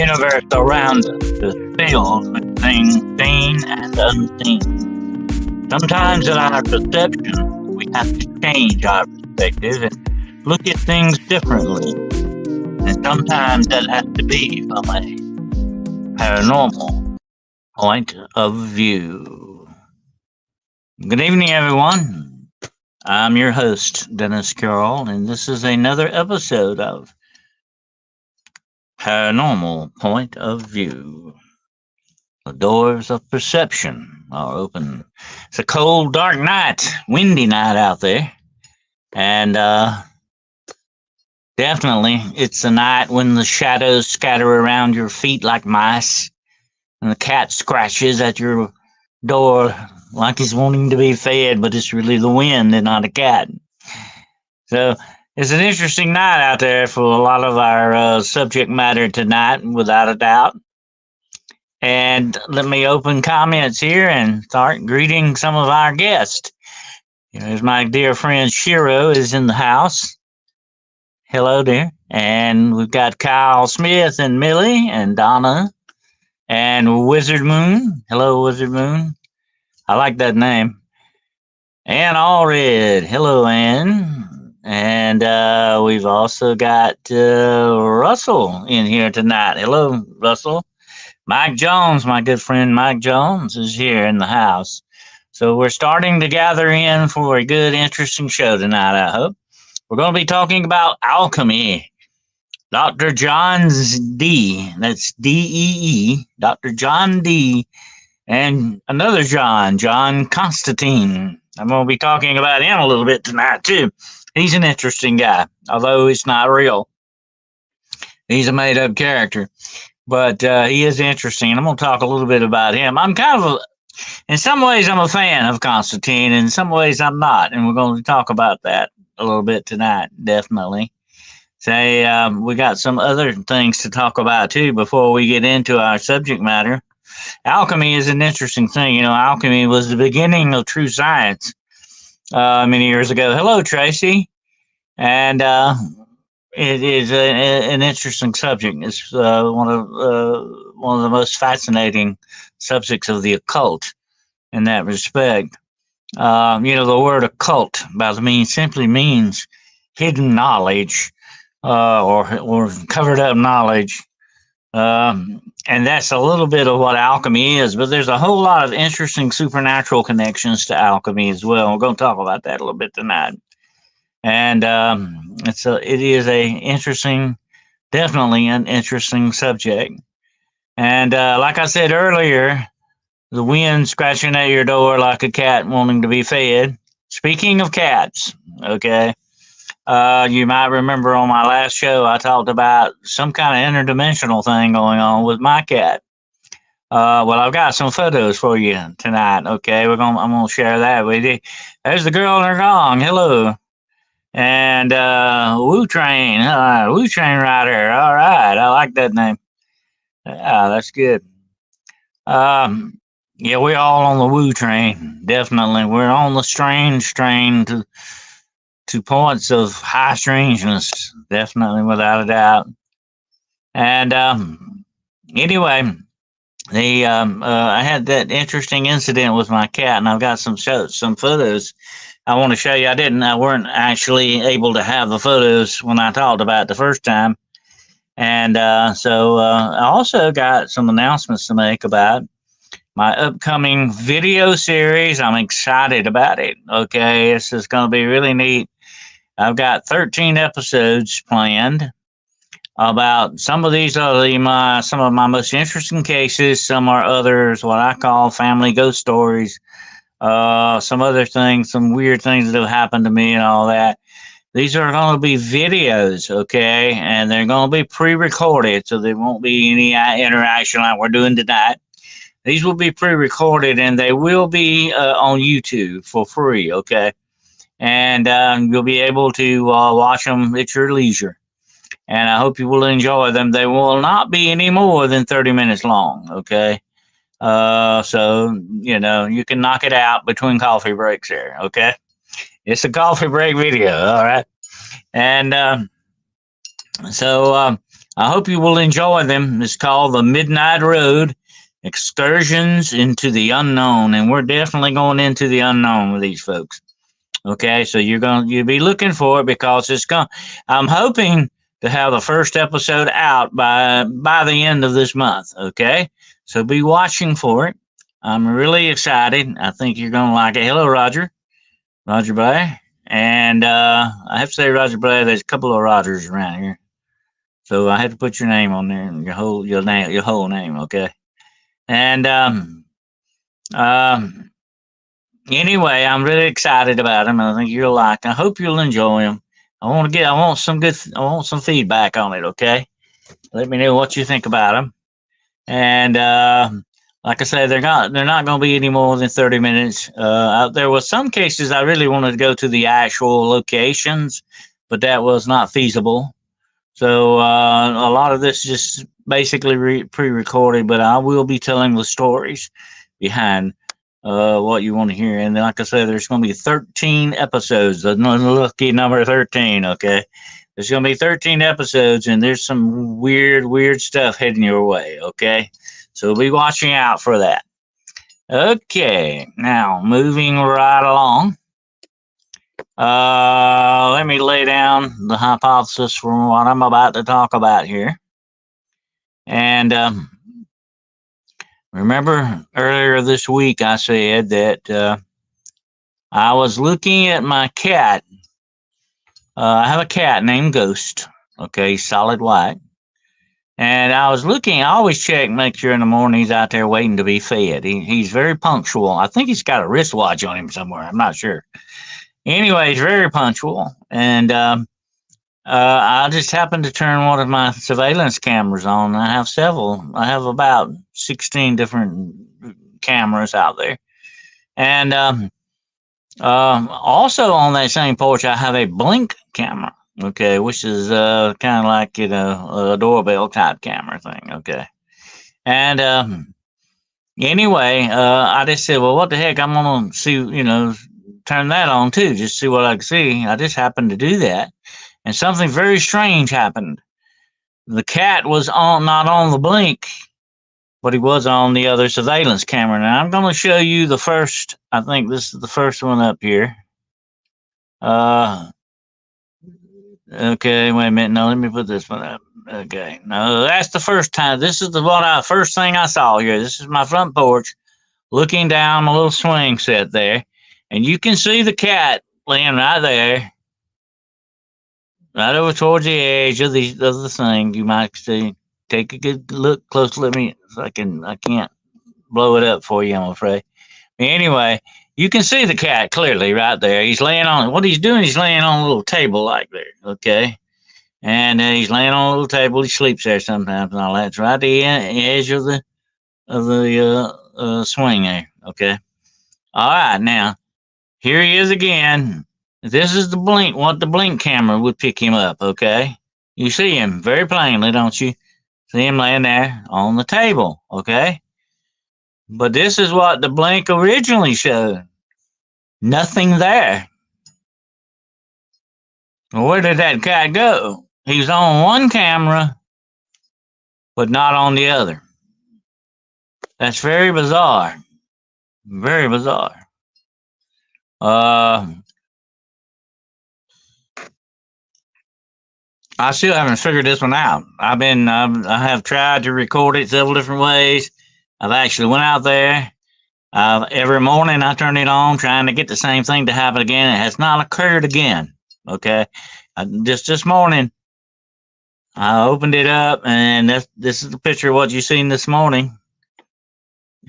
universe around us is filled with things seen and unseen. Sometimes in our perception, we have to change our perspective and look at things differently. And sometimes that has to be from a paranormal point of view. Good evening, everyone. I'm your host, Dennis Carroll, and this is another episode of Paranormal Point of View. The doors of perception are open. It's a cold, dark night, windy night out there. And definitely it's a night when the shadows scatter around your feet like mice, and the cat scratches at your door like he's wanting to be fed, but it's really the wind and not a cat. So it's an interesting night out there for a lot of our subject matter tonight, without a doubt. And let me open comments here and start greeting some of our guests. Here's my dear friend Shiro is in the house. Hello there. And we've got Kyle Smith and Millie and Donna and Wizard Moon. Hello, Wizard Moon. I like that name. Ann Allred. Hello, Ann. And we've also got Russell in here tonight. Hello, Russell. Mike Jones, my good friend Mike Jones, is here in the house. So we're starting to gather in for a good, interesting show tonight, I hope. We're going to be talking about alchemy. Dr. John D. That's D-E-E. Dr. John D. And another John Constantine. I'm going to be talking about him a little bit tonight, too. He's an interesting guy, although it's not real. He's a made-up character. But he is interesting, and I'm going to talk a little bit about him. I'm kind of, in some ways, I'm a fan of Constantine, and in some ways, I'm not. And we're going to talk about that a little bit tonight, definitely. Say, we got some other things to talk about, too, before we get into our subject matter. Alchemy is an interesting thing. You know, alchemy was the beginning of true science many years ago. Hello, Tracy. And it is an interesting subject. It's one of the most fascinating subjects of the occult in that respect. You know, the word occult simply means hidden knowledge or covered up knowledge. And that's a little bit of what alchemy is, but there's a whole lot of interesting supernatural connections to alchemy as well. We're going to talk about that a little bit tonight. And it is definitely an interesting subject. And like I said earlier, the wind scratching at your door like a cat wanting to be fed. Speaking of cats, okay, you might remember on my last show I talked about some kind of interdimensional thing going on with my cat. Well, I've got some photos for you tonight. Okay, I'm gonna share that with you. There's the girl in her gong. Hello. And Wu Train Rider. All right, I like that name. Yeah, that's good. Yeah, we're all on the Wu train. Definitely, we're on the strange train to points of high strangeness. Definitely, without a doubt. And anyway, I had that interesting incident with my cat, and I've got some photos I want to show you. I weren't actually able to have the photos when I talked about it the first time. And so I also got some announcements to make about my upcoming video series. I'm excited about it. Okay, this is going to be really neat. I've got 13 episodes planned about some of these are some of my most interesting cases. Some are others, what I call family ghost stories. Some other things, some weird things that have happened to me and all that. These are going to be videos, okay? And they're going to be pre-recorded, so there won't be any interaction like we're doing tonight. These will be pre-recorded, and they will be on YouTube for free, okay? And you'll be able to watch them at your leisure. And I hope you will enjoy them. They will not be any more than 30 minutes long, okay? So, you know, you can knock it out between coffee breaks there, okay? It's a coffee break video, all right? And so I hope you will enjoy them. It's called The Midnight Road Excursions into the Unknown. And we're definitely going into the unknown with these folks. Okay, so you'll be looking for it because I'm hoping to have the first episode out by the end of this month. Okay, so be watching for it. I'm really excited. I think you're gonna like it. Hello, Roger Blair, and I have to say, Roger Blair, there's a couple of Rogers around here, so I had to put your name on there, and your whole name. Okay, and um anyway, I'm really excited about him. I think you'll like. I hope you'll enjoy him. I want some feedback on it. Okay, let me know what you think about him. And like I said, they're not going to be any more than 30 minutes. There was some cases I really wanted to go to the actual locations, but that was not feasible. So a lot of this is just basically pre-recorded, but I will be telling the stories behind what you want to hear. And like I said, there's going to be 13 episodes. The lucky number 13. Okay, there's going to be 13 episodes, and there's some weird stuff heading your way. Okay, so be watching out for that. Okay, now moving right along. Let me lay down the hypothesis for what I'm about to talk about here. And remember earlier this week I said that I was looking at my cat. I have a cat named Ghost. Okay, solid white. And I was looking, I always check, make sure in the morning he's out there waiting to be fed. He's very punctual. I think he's got a wristwatch on him somewhere. I'm not sure. Anyway, he's very punctual. And I just happened to turn one of my surveillance cameras on. I have several. I have about 16 different cameras out there. And also on that same porch, I have a blink camera. Okay, which is kind of like a doorbell type camera thing. Okay, and anyway, I just said, well, what the heck? I'm gonna see, turn that on too, just see what I can see. I just happened to do that, and something very strange happened. The cat was not on the blink, but he was on the other surveillance camera. Now I'm gonna show you the first. I think this is the first one up here. Okay, wait a minute. No, let me put this one up. Okay, no, that's the first time. This is first thing I saw here. This is my front porch, looking down a little swing set there, and you can see the cat laying right there, right over towards the edge of the thing. You might see. Take a good look, close. Let me. I can't blow it up for you, I'm afraid. Anyway, you can see the cat clearly right there. He's laying on, what he's doing, he's laying on a little table like there, okay? And he's laying on a little table. He sleeps there sometimes and all that. It's right at the edge of the swing there, okay? All right, now, here he is again. This is what the blink camera would pick him up, okay? You see him very plainly, don't you? See him laying there on the table, okay? But this is what the blink originally showed. Nothing there. Where did that cat go? He was on one camera, but not on the other. That's very bizarre. Very bizarre. I still haven't figured this one out. I have tried to record it several different ways. I've actually went out there. Every morning I turn it on, trying to get the same thing to happen again. It has not occurred again. Okay, just this morning, I opened it up, and this is the picture of what you seen this morning.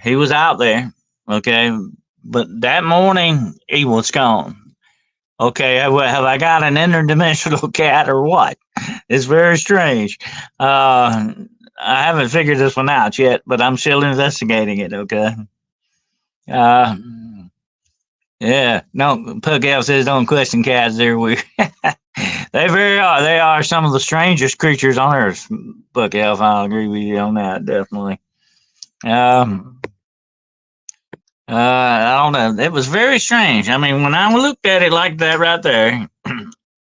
He was out there. Okay, but that morning he was gone. Okay, have I got an interdimensional cat or what? It's very strange. I haven't figured this one out yet, but I'm still investigating it. Okay. Yeah. No, Pug Elf says don't question cats. They're weird. They are some of the strangest creatures on earth. Pug Elf, I'll agree with you on that, definitely. I don't know. It was very strange. I mean, when I looked at it like that right there,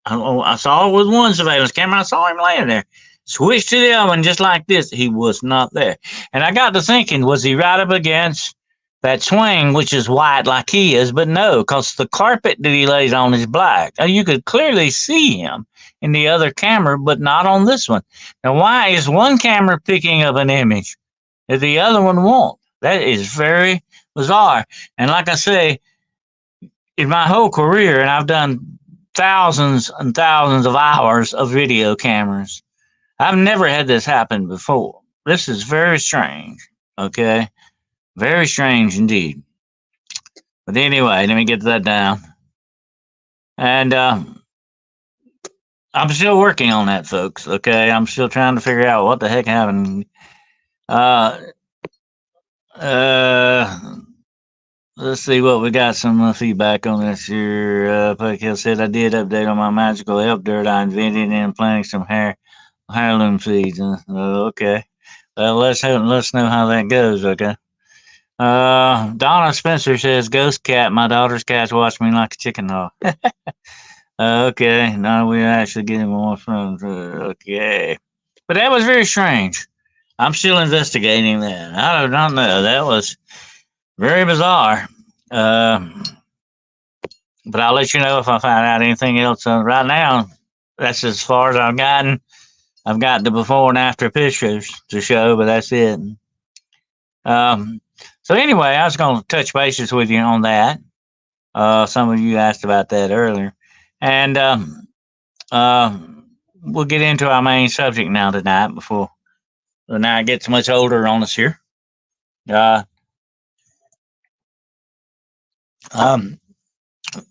I saw it with one surveillance camera. I saw him laying there. Switch to the other one just like this. He was not there. And I got to thinking, was he right up against that swing, which is white like he is? But no, because the carpet that he lays on is black. You could clearly see him in the other camera, but not on this one. Now, why is one camera picking up an image that the other one won't? That is very bizarre. And like I say, in my whole career, and I've done thousands and thousands of hours of video cameras, I've never had this happen before. This is very strange. Okay? Very strange indeed. But anyway, let me get that down. And I'm still working on that, folks. Okay? I'm still trying to figure out what the heck happened. Let's see what we got. Some feedback on this here. Pughill said I did update on my magical elf dirt I invented and implanting some heirloom seeds. Okay. Well, let's know how that goes. Okay. Donna Spencer says, "Ghost cat. My daughter's cats watch me like a chicken hawk." Okay. Now we're actually getting more from. Okay. But that was very strange. I'm still investigating that. I do not know. That was very bizarre. But I'll let you know if I find out anything else. Right now, that's as far as I've gotten. I've got the before and after pictures to show, but that's it. So anyway, I was going to touch bases with you on that. Some of you asked about that earlier. And we'll get into our main subject now tonight before the night gets much older on us here.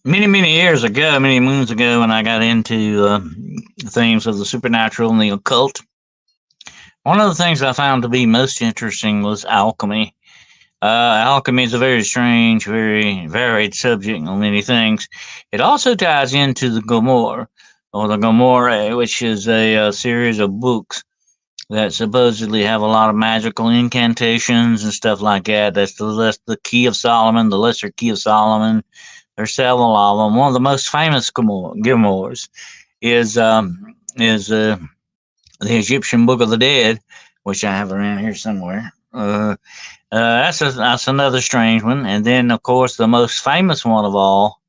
Many years ago, many moons ago, when I got into themes of the supernatural and the occult, one of the things I found to be most interesting was alchemy. Alchemy is a very strange, very varied subject on many things. It also ties into the Gomorrah, or the Gomorrah, which is a series of books that supposedly have a lot of magical incantations and stuff like that. That's the Key of Solomon, the Lesser Key of Solomon. There's several of them. One of the most famous Gomorrahs is the Egyptian Book of the Dead, which I have around here somewhere. That's another strange one. And then, of course, the most famous one of all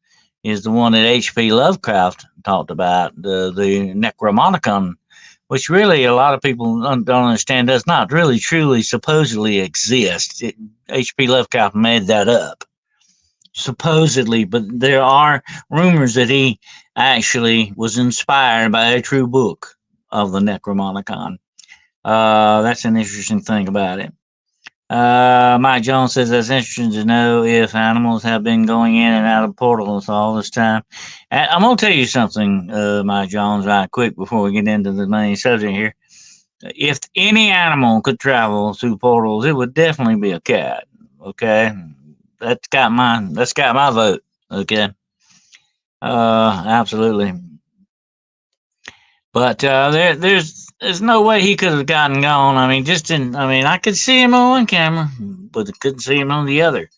is the one that H.P. Lovecraft talked about, the Necromonicon, which really a lot of people don't understand does not really truly supposedly exist. H.P. Lovecraft made that up, supposedly, but there are rumors that he actually was inspired by a true book of the Necromonicon. That's an interesting thing about it. Mike Jones says that's interesting to know if animals have been going in and out of portals all this time. And I'm going to tell you something, Mike Jones, right quick before we get into the main subject here. If any animal could travel through portals, it would definitely be a cat. Okay, that's got my vote. Okay, absolutely. But there's no way he could have gotten gone. I mean, I could see him on one camera, but I couldn't see him on the other.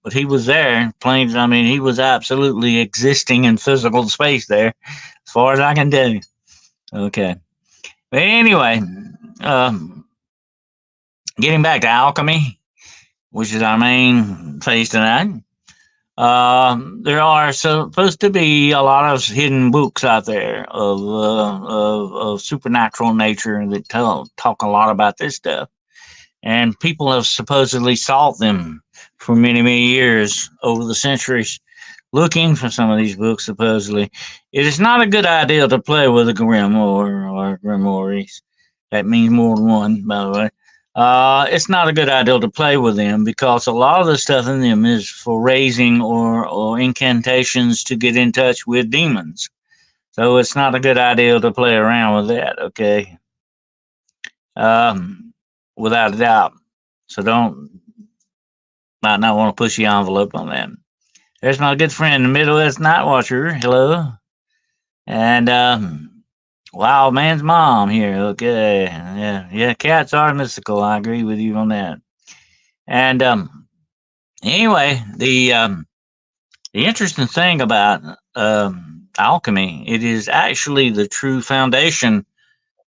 But he was there. Planes. I mean, he was absolutely existing in physical space there, as far as I can tell you. Okay. But anyway, getting back to alchemy, which is our main phase tonight. There are supposed to be a lot of hidden books out there of supernatural nature that talk a lot about this stuff, and people have supposedly sought them for many years over the centuries, looking for some of these books. Supposedly, it is not a good idea to play with a grimoire or grimoires. That means more than one, by the way. It's not a good idea to play with them because a lot of the stuff in them is for raising or incantations to get in touch with demons. So it's not a good idea to play around with that, okay? Without a doubt. So might not want to push the envelope on that. There's my good friend, the Midwest Night Watcher. Hello. And, Wild Man's mom here. Okay. Yeah, cats are mystical. I agree with you on that. And anyway, the interesting thing about alchemy, it is actually the true foundation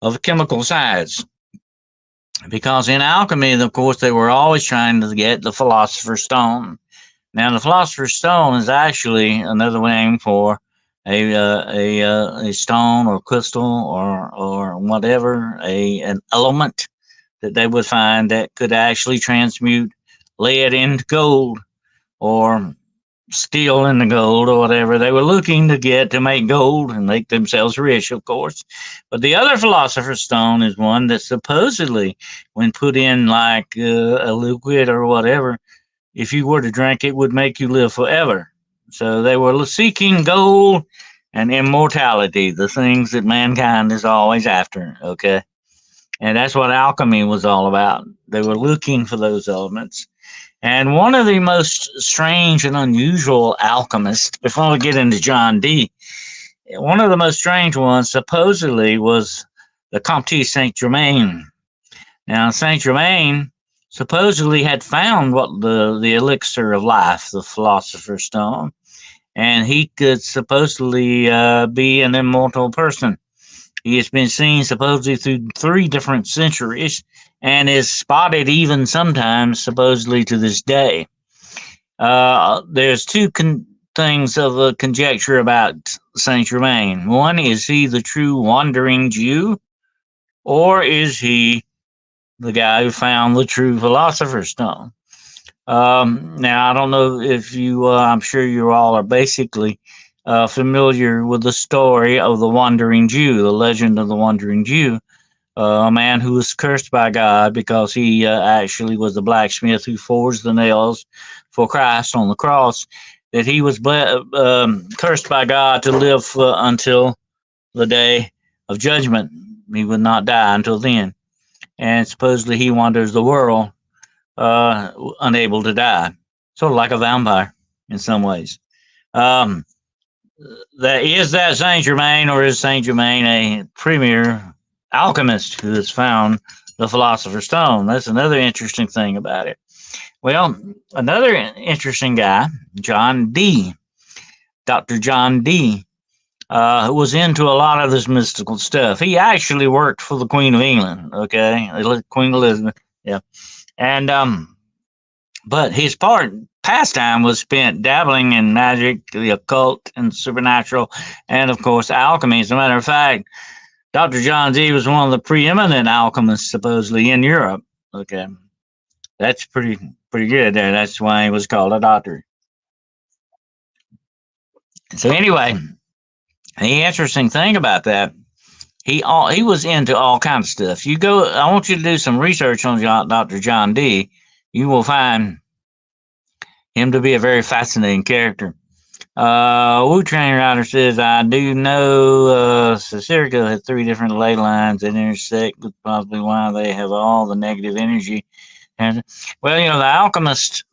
of chemical science. Because in alchemy, of course, they were always trying to get the philosopher's stone. Now, the philosopher's stone is actually another name for a stone or crystal or whatever, an element that they would find that could actually transmute lead into gold or steel into gold or whatever. They were looking to get to make gold and make themselves rich, of course. But the other philosopher's stone is one that supposedly, when put in like a liquid or whatever, if you were to drink it, would make you live forever. So they were seeking gold and immortality, the things that mankind is always after. Okay. And that's what alchemy was all about. They were looking for those elements. And one of the most strange and unusual alchemists, before we get into John Dee, one of the most strange ones supposedly was the Comte Saint Germain. Now, Saint Germain supposedly had found what the elixir of life, the philosopher's stone, and he could supposedly be an immortal person. He has been seen supposedly through 3 different centuries and is spotted even sometimes, supposedly to this day. There's two things of a conjecture about Saint Germain. One, is he the true wandering Jew, or is he the guy who found the true philosopher's stone? Now, I don't know if you, I'm sure you all are basically familiar with the story of the Wandering Jew, the legend of the Wandering Jew, a man who was cursed by God because he actually was the blacksmith who forged the nails for Christ on the cross, that he was cursed by God to live until the day of judgment. He would not die until then. And supposedly he wanders the world unable to die, sort of like a vampire in some ways. That Saint Germain, or is Saint Germain a premier alchemist who has found the philosopher's stone? That's another interesting thing about it. Well, another interesting guy, John Dee, Dr. John Dee, was into a lot of this mystical stuff. He actually worked for the Queen of England, okay, Queen Elizabeth, yeah, and but his pastime was spent dabbling in magic, the occult, and supernatural, and of course alchemy. As a matter of fact, Dr. John Dee was one of the preeminent alchemists supposedly in Europe. Okay, that's pretty good there. That's why he was called a doctor. So anyway, the interesting thing about that, he was into all kinds of stuff. I want you to do some research on Dr. John Dee. You will find him to be a very fascinating character. Wu Train Rider says, I do know Cicerica had 3 different ley lines that intersect, with possibly why they have all the negative energy. And well, the alchemists,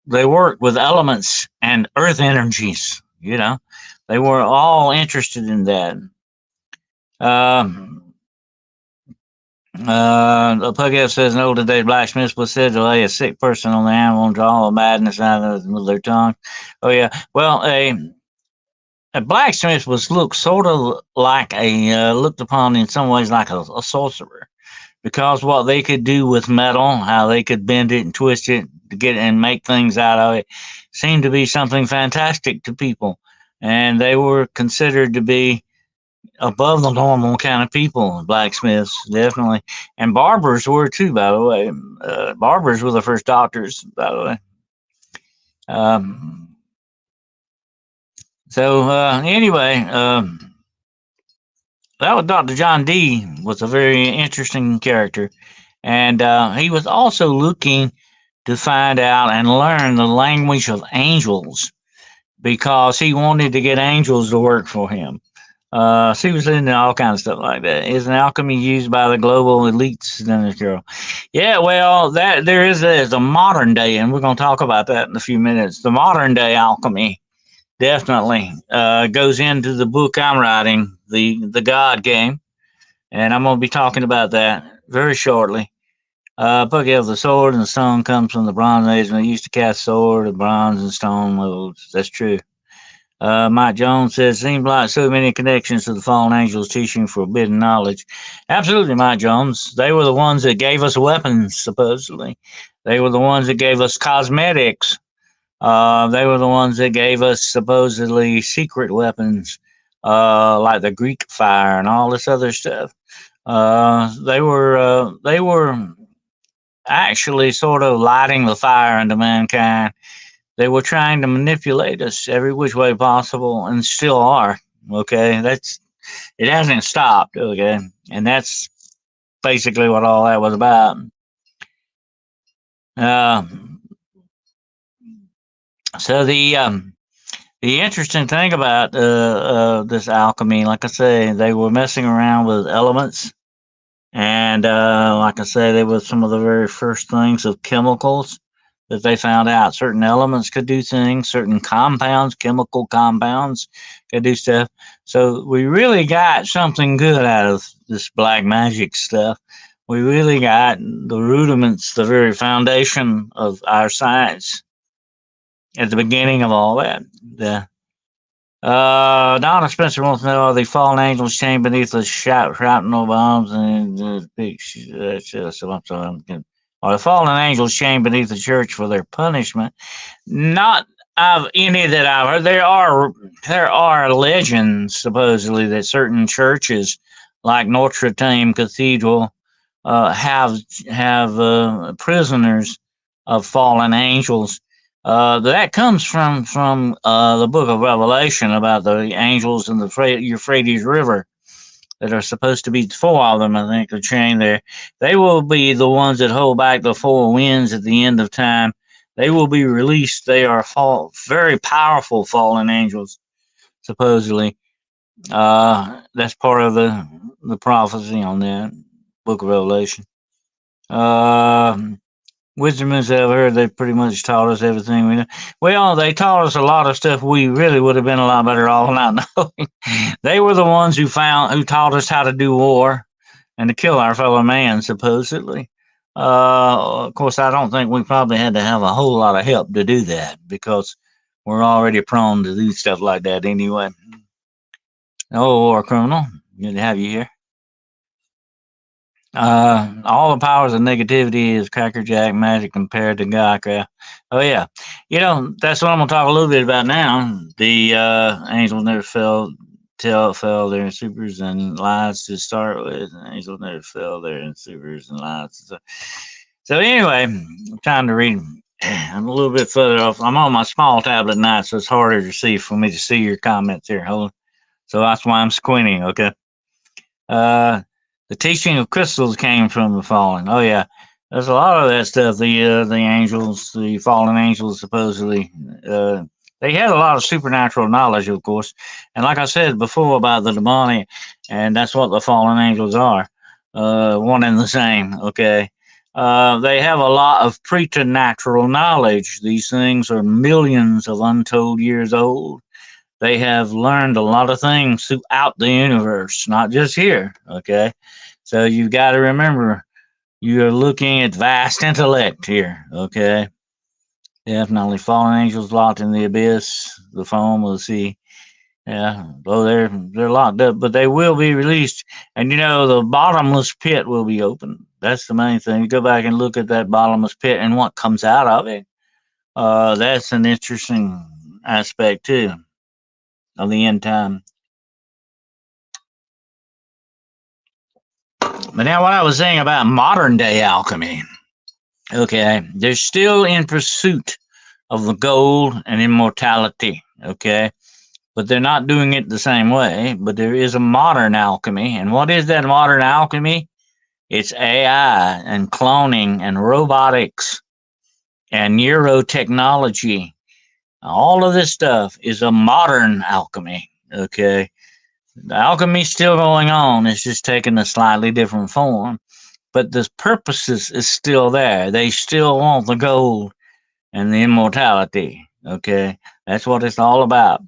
they worked with elements and earth energies. They were all interested in that. The Pughead says, in olden days, blacksmiths was said to lay a sick person on the animal and draw a madness out of their tongue. Oh, yeah. Well, a blacksmith was looked sort of like looked upon in some ways like a sorcerer, because what they could do with metal, how they could bend it and twist it to get and make things out of it, seemed to be something fantastic to people. And they were considered to be above the normal kind of people, blacksmiths, definitely. And barbers were too, by the way. Barbers were the first doctors, by the way. Anyway, that was Dr. John Dee was a very interesting character. And he was also looking to find out and learn the language of angels, because he wanted to get angels to work for him. So he was into all kinds of stuff like that. Is an alchemy used by the global elites? Yeah, well, there is a modern day, and we're going to talk about that in a few minutes. The modern day alchemy definitely goes into the book I'm writing, the God Game, and I'm going to be talking about that very shortly. Book of the sword and the stone comes from the Bronze Age, when they used to cast sword, the bronze and stone molds. That's true. Mike Jones says, seems like so many connections to the fallen angels teaching forbidden knowledge. Absolutely, Mike Jones. They were the ones that gave us weapons, supposedly. They were the ones that gave us cosmetics. They were the ones that gave us supposedly secret weapons, like the Greek fire and all this other stuff. They were actually sort of lighting the fire into mankind. They were trying to manipulate us every which way possible, and still are. Okay, that's it hasn't stopped. Okay, and that's basically what all that was about. Uh, so the interesting thing about this alchemy, like I say, they were messing around with elements, and like I say, they were some of the very first things of chemicals that they found out. Certain elements could do things, certain compounds, chemical compounds, could do stuff. So we really got something good out of this black magic stuff. We really got the rudiments, the very foundation of our science at the beginning of all that. The Donna Spencer wants to know, are the fallen angels chained beneath the shrapnel bombs and the big? Are the fallen angels chained beneath the church for their punishment? Not of any that I've heard. There are legends supposedly that certain churches, like Notre Dame Cathedral, have prisoners of fallen angels. That comes from the book of Revelation about the angels in the Euphrates River that are supposed to be four of them. I think are chained there. They will be the ones that hold back the four winds at the end of time. They will be released. They are very powerful fallen angels, supposedly. That's part of the prophecy on that book of Revelation. Wisdom is I've heard they pretty much taught us everything we know. Well, they taught us a lot of stuff we really would have been a lot better off not knowing. They were the ones who taught us how to do war and to kill our fellow man, supposedly. Of course, I don't think we probably had to have a whole lot of help to do that because we're already prone to do stuff like that anyway. Oh, war criminal, good to have you here. All the powers of negativity is crackerjack magic compared to Godcraft. Oh yeah, that's what I'm gonna talk a little bit about now. The angels never fell there in supers and lies to start with. Angels never fell there in supers and lies. So anyway, I'm trying to read. I'm a little bit further off. I'm on my small tablet now, so it's harder to see for me to see your comments here. Hold on. So that's why I'm squinting. Okay. The teaching of crystals came from the fallen. Oh yeah, there's a lot of that stuff. The angels, the fallen angels, supposedly, they had a lot of supernatural knowledge, of course. And like I said before about the demonic, and that's what the fallen angels are, one and the same. Okay. They have a lot of preternatural knowledge. These things are millions of untold years old. They have learned a lot of things throughout the universe, not just here. Okay. So you've got to remember, you're looking at vast intellect here. Okay. Definitely fallen angels locked in the abyss, the foam of the sea. Yeah. Well, they're locked up, but they will be released. And the bottomless pit will be open. That's the main thing. You go back and look at that bottomless pit and what comes out of it. That's an interesting aspect too of the end time. But now, what I was saying about modern day alchemy, okay, they're still in pursuit of the gold and immortality, okay, but they're not doing it the same way. But there is a modern alchemy, and what is that modern alchemy? It's AI and cloning and robotics and neurotechnology. All of this stuff is a modern alchemy, okay. The alchemy's still going on. It's just taking a slightly different form. But the purposes is still there. They still want the gold and the immortality. Okay. That's what it's all about.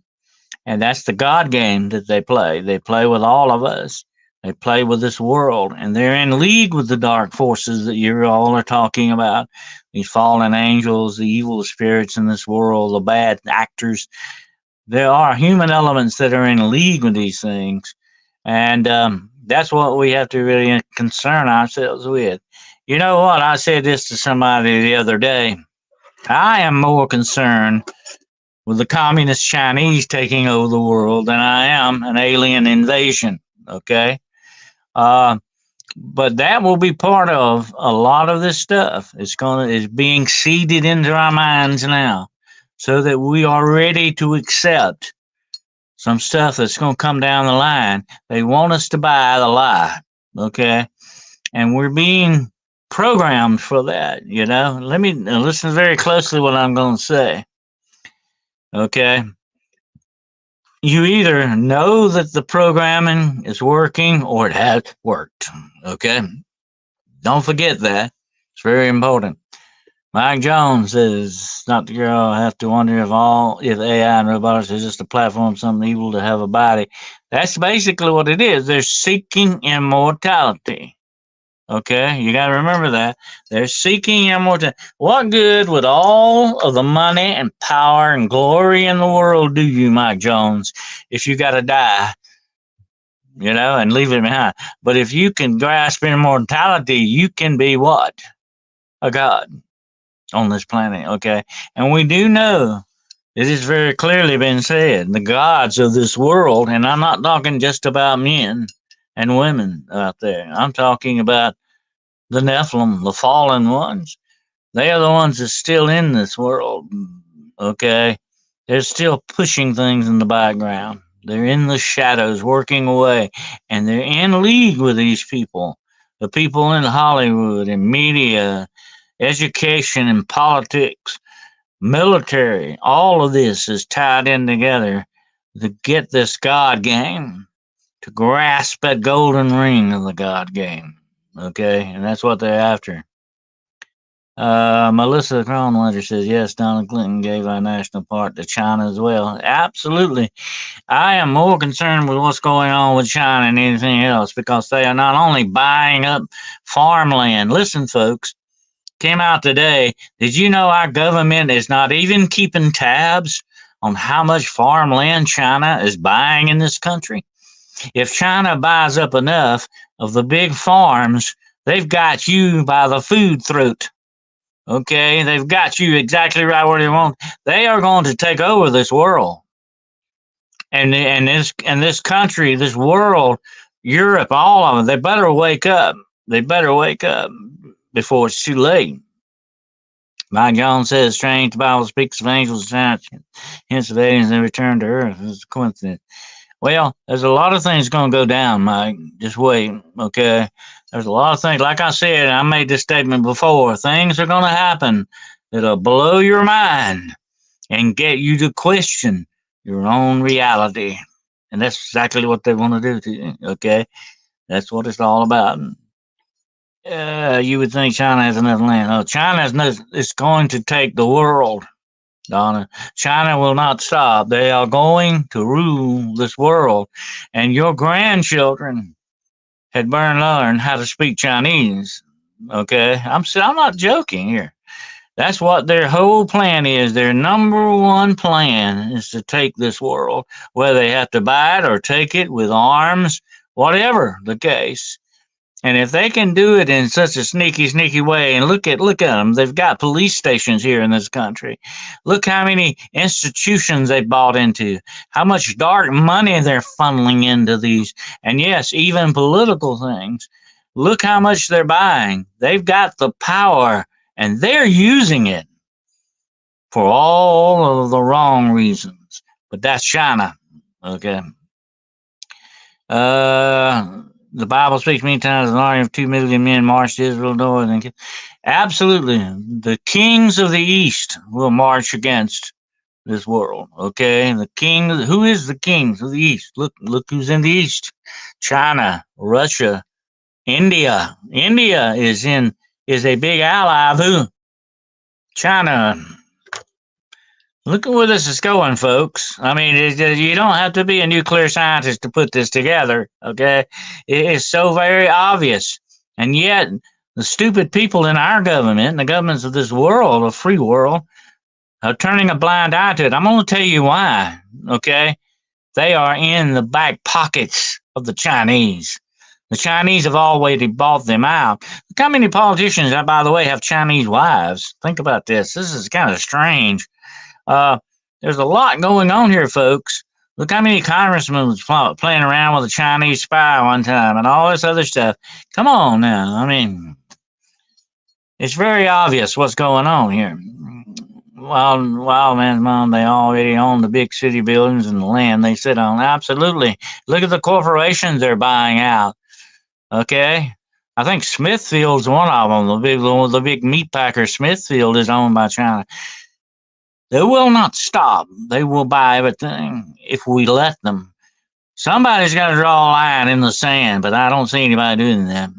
And that's the God game that they play. They play with all of us. They play with this world. And they're in league with the dark forces that you all are talking about. These fallen angels, the evil spirits in this world, the bad actors. There are human elements that are in league with these things, and that's what we have to really concern ourselves with. You know what? I said this to somebody the other day. I am more concerned with the communist Chinese taking over the world than I am an alien invasion. Okay, uh, but that will be part of a lot of this stuff. It's being seeded into our minds now, so that we are ready to accept some stuff that's going to come down the line. They want us to buy the lie, okay? And we're being programmed for that, you know? Let me listen very closely what I'm going to say, okay? You either know that the programming is working or it has worked, okay? Don't forget that. It's very important. Mike Jones says, not the girl, I have to wonder if AI and robotics is just a platform, something evil to have a body. That's basically what it is. They're seeking immortality. Okay, you got to remember that. They're seeking immortality. What good would all of the money and power and glory in the world do you, Mike Jones, if you got to die, you know, and leave it behind? But if you can grasp immortality, you can be what? A god on this planet, okay? And we do know it has very clearly been said the gods of this world, and I'm not talking just about men and women out there. I'm talking about the Nephilim, the fallen ones. They are the ones that's still in this world, okay? They're still pushing things in the background. They're in the shadows working away, and they're in league with these people. The people in Hollywood and media, education and politics, military, all of this is tied in together to get this God game, to grasp that golden ring of the God game. Okay, and that's what they're after. Melissa Cronletter says, yes, Donald Clinton gave our national park to China as well. Absolutely. I am more concerned with what's going on with China than anything else because they are not only buying up farmland. Listen, folks, came out today. Did you know our government is not even keeping tabs on how much farmland China is buying in this country? If China buys up enough of the big farms, they've got you by the food throat. Okay, they've got you exactly right where they want. They are going to take over this world, and this country, this world, Europe, all of them. They better wake up. They better wake up before it's too late. Mike Jones says, strange, the Bible speaks of angels and hence of aliens and return to earth. It's a coincidence. Well, there's a lot of things going to go down, Mike. Just wait, okay? There's a lot of things. Like I said, I made this statement before. Things are going to happen that'll blow your mind and get you to question your own reality. And that's exactly what they want to do to you, okay? That's what it's all about. You would think China has enough land. Oh, it's going to take the world, Donna. China will not stop. They are going to rule this world. And your grandchildren had better learn how to speak Chinese. Okay? I'm not joking here. That's what their whole plan is. Their number one plan is to take this world, whether they have to buy it or take it with arms, whatever the case. And if they can do it in such a sneaky way, and look at them, they've got police stations here in this country. Look how many institutions they bought into, how much dark money they're funneling into these, and yes, even political things. Look how much they're buying. They've got the power, and they're using it for all of the wrong reasons. But that's China, okay? The Bible speaks many times an army of 2 million men marched to Israel north. And absolutely, the kings of the east will march against this world. Okay, who is the kings of the east? Look who's in the east: China, Russia, India. India is a big ally of who? China. Look at where this is going, folks. I mean, you don't have to be a nuclear scientist to put this together, okay? It is so very obvious. And yet, the stupid people in our government, and the governments of this world, a free world, turning a blind eye to it. I'm going to tell you why, okay? They are in the back pockets of the Chinese. The Chinese have already bought them out. Look how many politicians, by the way, have Chinese wives. Think about this. This is kind of strange. Uh, there's a lot going on here, folks. Look how many congressmen was playing around with a Chinese spy one time and all this other stuff. Come on now. I mean, it's very obvious what's going on here. Wild Man's Mom, they already own the big city buildings and the land they sit on. Absolutely. Look at the corporations they're buying out. Okay? I think Smithfield's one of them. The big meat packer Smithfield is owned by China. They will not stop. They will buy everything if we let them. Somebody's got to draw a line in the sand, but I don't see anybody doing that.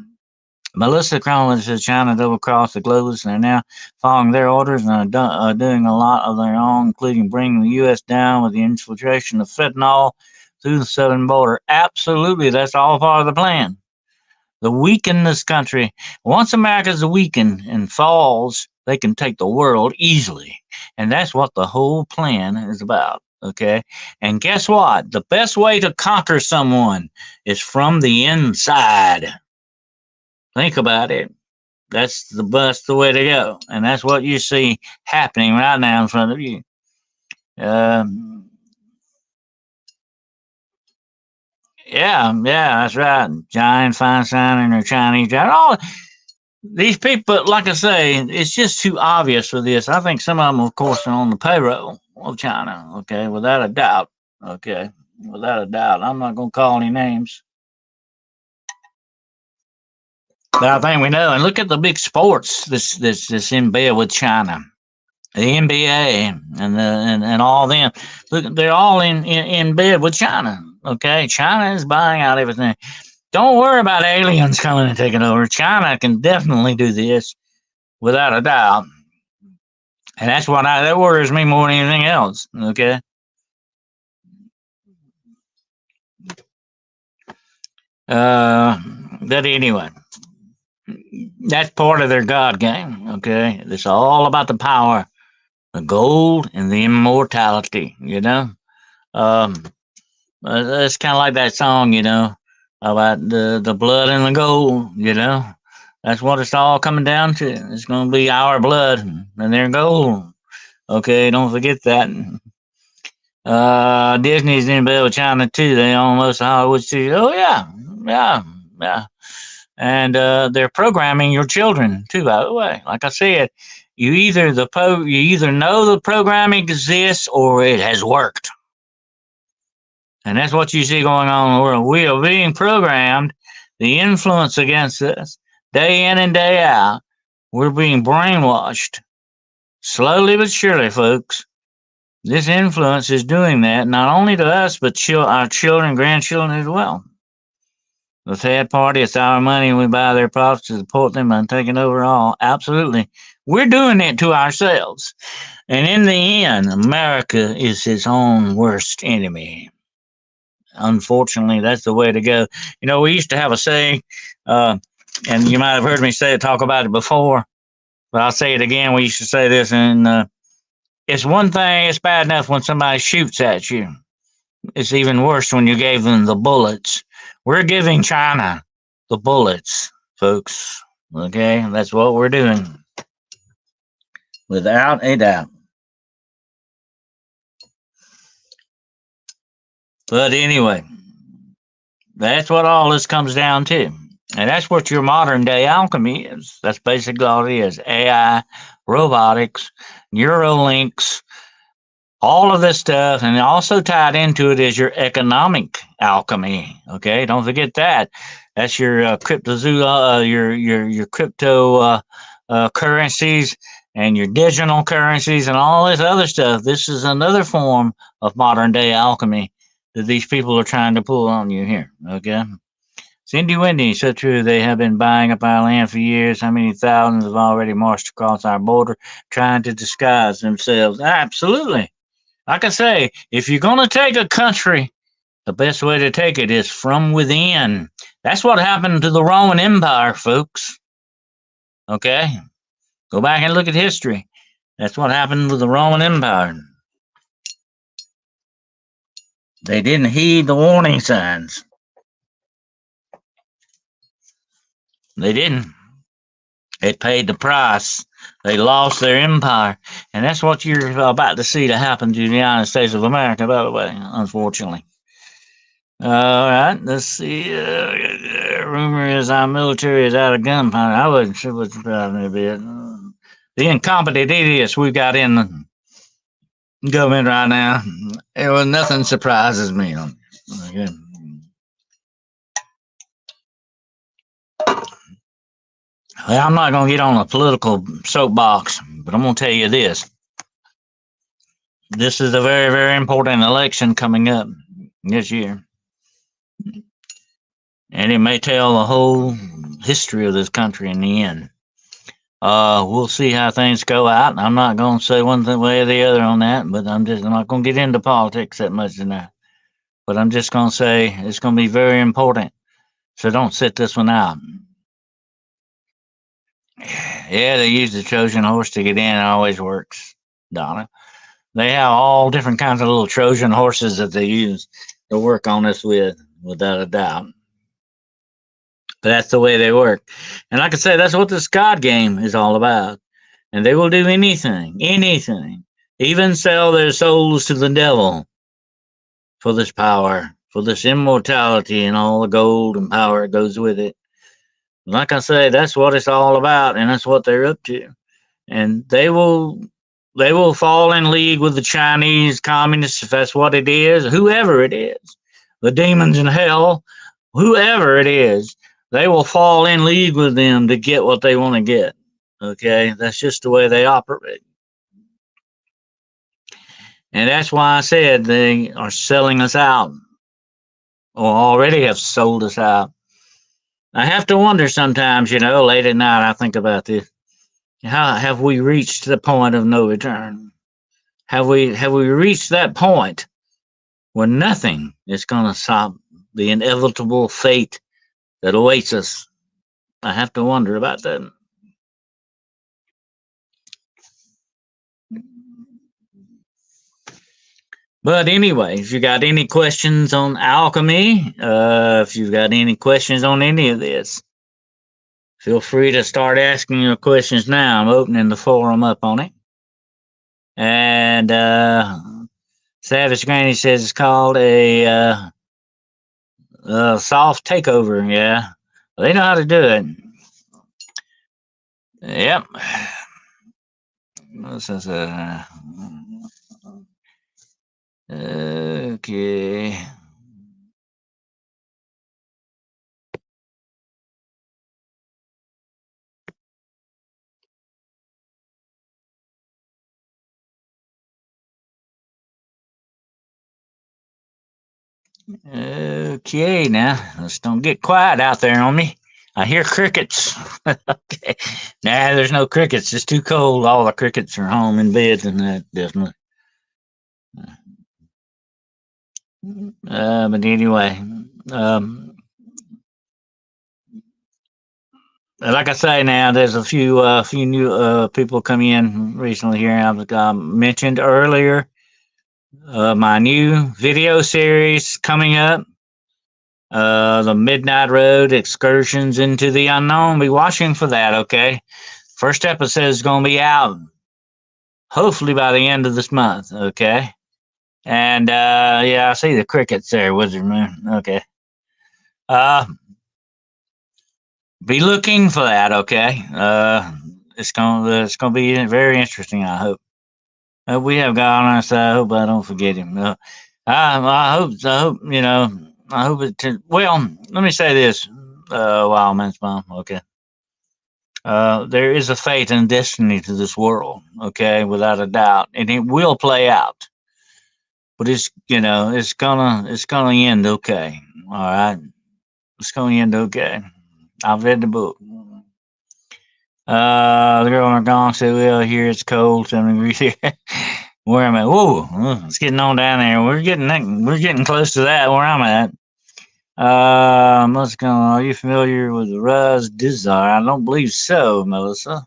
Melissa Cromwell says China double-crossed the globalists and are now following their orders and are doing a lot of their own, including bringing the U.S. down with the infiltration of fentanyl through the southern border. Absolutely, that's all part of the plan. To weaken this country. Once America's weakened and falls, they can take the world easily. And that's what the whole plan is about. Okay? And guess what? The best way to conquer someone is from the inside. Think about it. That's the way to go. And that's what you see happening right now in front of you. Yeah, that's right. Giant Feinstein and their Chinese guy. All these people, like I say, it's just too obvious for this. I think some of them, of course, are on the payroll of China. Okay, without a doubt. Okay, without a doubt. I'm not going to call any names. But I think we know. And look at the big sports that's in bed with China. The NBA and all them. Look, they're all in bed with China. Okay, China is buying out everything. Don't worry about aliens coming and taking over. China can definitely do this without a doubt. And that's what that worries me more than anything else. Okay. But anyway, that's part of their God game. Okay, it's all about the power, the gold, and the immortality. You know, it's kind of like that song. You know, about the blood and the gold. You know, that's what it's all coming down to. It's going to be our blood and their gold. Okay, don't forget that. Disney's in bed with China too. They own most of Hollywood studios. Oh yeah. And they're programming your children too. By the way, like I said, you either know the program exists or it has worked, and that's what you see going on in the world. We are being programmed. The influence against us, day in and day out. We're being brainwashed, slowly but surely, folks. This influence is doing that not only to us, but our children, grandchildren as well. The third party, it's our money, and we buy their products to support them by taking over all. Absolutely. We're doing it to ourselves. And in the end, America is its own worst enemy. Unfortunately, that's the way to go. You know, we used to have a saying, and you might have heard me talk about it before, but I'll say it again. We used to say this, and it's one thing, it's bad enough when somebody shoots at you. It's even worse when you gave them the bullets. We're giving China the bullets, folks. Okay, that's what we're doing. Without a doubt. But anyway, that's what all this comes down to. And that's what your modern day alchemy is. That's basically all it is. AI, robotics, Neurolinks, all of this stuff, and also tied into it is your economic alchemy. Okay, don't forget that. That's your crypto currencies and your digital currencies and all this other stuff. This is another form of modern day alchemy that these people are trying to pull on you here. Okay. Cindy Wendy, so true. They have been buying up our land for years. How many thousands have already marched across our border trying to disguise themselves? Absolutely. Like I say, if you're going to take a country, the best way to take it is from within. That's what happened to the Roman Empire, folks. Okay? Go back and look at history. That's what happened with the Roman Empire. They didn't heed the warning signs. They didn't. They paid the price. They lost their empire. And that's what you're about to see to happen to the United States of America, by the way, unfortunately. All right, let's see. Rumor is our military is out of gunpowder. I wouldn't surprise me a bit. The incompetent idiots we got in the government right now, nothing surprises me. Okay. Well, I'm not going to get on a political soapbox, but I'm going to tell you this. This is a very, very important election coming up this year. And it may tell the whole history of this country in the end. We'll see how things go out. I'm not going to say one way or the other on that, but I'm not going to get into politics that much tonight. But I'm just going to say it's going to be very important. So don't sit this one out. Yeah, they use the Trojan horse to get in. It always works, Donna. They have all different kinds of little Trojan horses that they use to work on this with, without a doubt. But that's the way they work. And like I say, that's what this God game is all about. And they will do anything, even sell their souls to the devil for this power, for this immortality and all the gold and power that goes with it. Like I say, that's what it's all about, and that's what they're up to. And they will fall in league with the Chinese communists if that's what it is, whoever it is, the demons in hell, whoever it is, they will fall in league with them to get what they want to get. Okay, that's just the way they operate. And that's why I said they are selling us out, or already have sold us out. I have to wonder sometimes, late at night I think about this. How have we reached the point of no return? Have we reached that point where nothing is going to stop the inevitable fate that awaits us? I have to wonder about that. But anyway, if you got any questions on alchemy, if you've got any questions on any of this, feel free to start asking your questions now. I'm opening the forum up on it. And Savage Granny says it's called a soft takeover. Yeah, they know how to do it. Yep. This is okay. Okay, now let's don't get quiet out there on me. I hear crickets. Okay. Nah, there's no crickets. It's too cold. All the crickets are home in bed and that, definitely. But anyway, like I say, now there's a few new people come in recently here. I mentioned earlier my new video series coming up. The Midnight Road Excursions into the Unknown. Be watching for that, okay? First episode is going to be out hopefully by the end of this month, okay? And yeah, I see the crickets there, Wizard Moon. Okay. Be looking for that, okay? It's gonna be very interesting, I hope. We have God on our side. I hope I don't forget him. I hope I hope it. Well, let me say this, Wild Man's Mom. Okay. There is a fate and destiny to this world. Okay, without a doubt, and it will play out. But it's gonna end okay. All right, it's gonna end okay. I've read the book. The girl on her gong said, "Well, here it's cold, 7 degrees here." Where am I? Whoa, it's getting on down there. We're getting close to that where I'm at. What's going on? Are you familiar with Raz Dizar? I don't believe so, Melissa.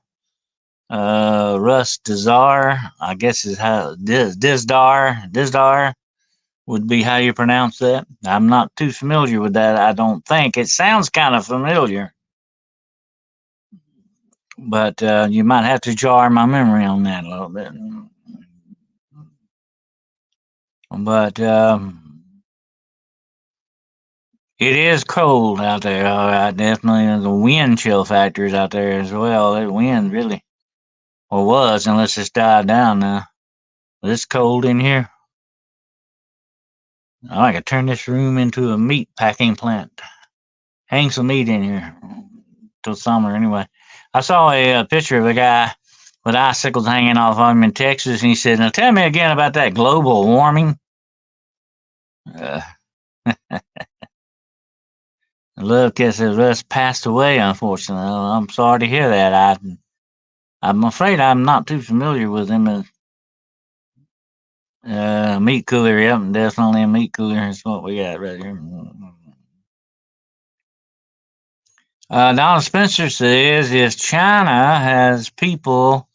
Russ Dizar, I guess is how Dizdar would be how you pronounce that. I'm not too familiar with that. I don't think it sounds kind of familiar, but you might have to jar my memory on that a little bit. But it is cold out there. All right, definitely the wind chill factor is out there as well. That wind really, or was, unless it's died down now. But it's cold in here. I could turn this room into a meat packing plant. Hang some meat in here till summer anyway. I saw a picture of a guy with icicles hanging off of him in Texas, and he said, "Now tell me again about that global warming." Uh, Love says Russ passed away, unfortunately. I'm sorry to hear that. I'm afraid I'm not too familiar with him as meat cooler. Yep, definitely a meat cooler is what we got right here. Donna Spencer says if China has people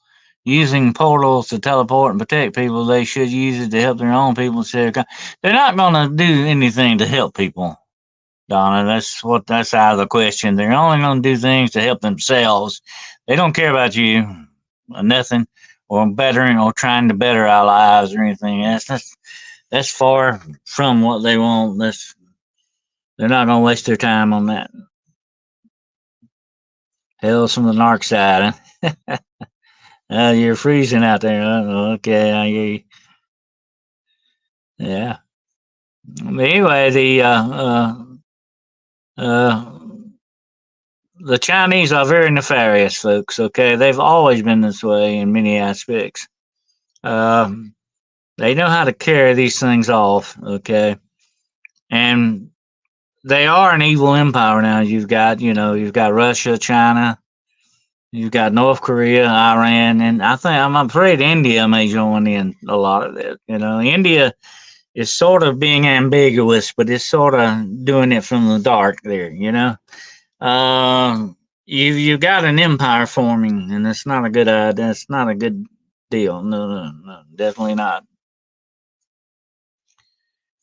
using portals to teleport and protect people, they should use it to help their own people. They're not going to do anything to help people, Donna. That's out of the question. They're only going to do things to help themselves. They don't care about you or nothing, or bettering or trying to better our lives or anything. That's far from what they want. They're not going to waste their time on that. Hails from the narc side. Huh? You're freezing out there. Okay, I hear you. Yeah. But anyway, uh, the Chinese are very nefarious, folks. Okay, they've always been this way in many aspects. They know how to carry these things off. Okay, and they are an evil empire now. You've got Russia, China, you've got North Korea, Iran, and I'm afraid India may join in a lot of this. India is sort of being ambiguous, but it's sort of doing it from the dark there. You've got an empire forming, and it's not a good idea. It's not a good deal. No, definitely not.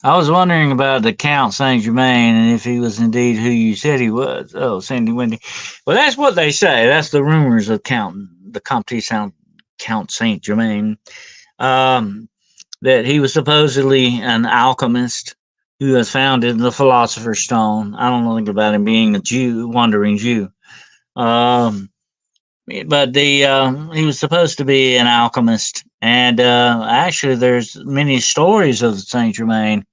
I was wondering about the Count Saint Germain and if he was indeed who you said he was. Oh, Cindy Wendy. Well, that's what they say. That's the rumors of the Count Saint Germain. That he was supposedly an alchemist who has founded the Philosopher's Stone. I don't know anything about him being a Jew, wandering Jew. But he was supposed to be an alchemist, and actually, there's many stories of Saint Germain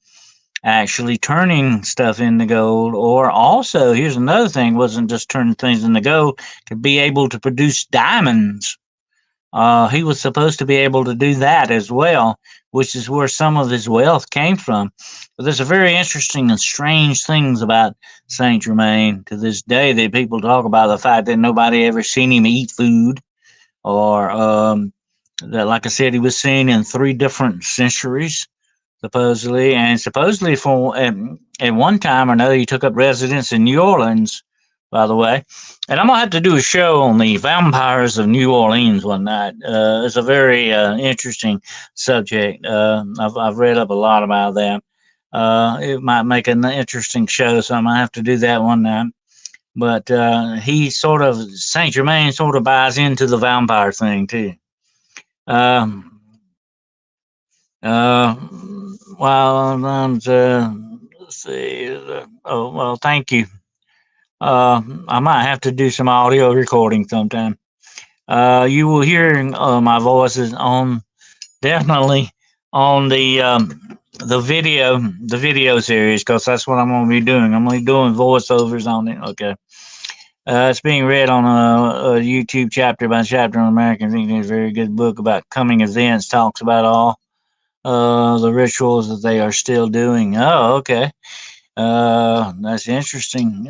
actually turning stuff into gold, or also here's another thing: wasn't just turning things into gold, could be able to produce diamonds. He was supposed to be able to do that as well, which is where some of his wealth came from. But there's a very interesting and strange things about Saint Germain to this day that people talk about the fact that nobody ever seen him eat food, or that, like I said, he was seen in 3 different centuries, supposedly, and supposedly at one time or another he took up residence in New Orleans, by the way. And I'm going to have to do a show on the vampires of New Orleans one night. It's a very interesting subject. I've read up a lot about that. It might make an interesting show, so I might have to do that one night. But Saint Germain sort of buys into the vampire thing, too. Let's see. Well, thank you. I might have to do some audio recording sometime. You will hear my voices on definitely on the video series, because that's what I'm going to be doing. I'm going to be doing voiceovers on it. Okay. It's being read on a YouTube chapter by chapter on American Thinking. It's a very good book about coming events. Talks about all the rituals that they are still doing. Oh, okay. That's interesting.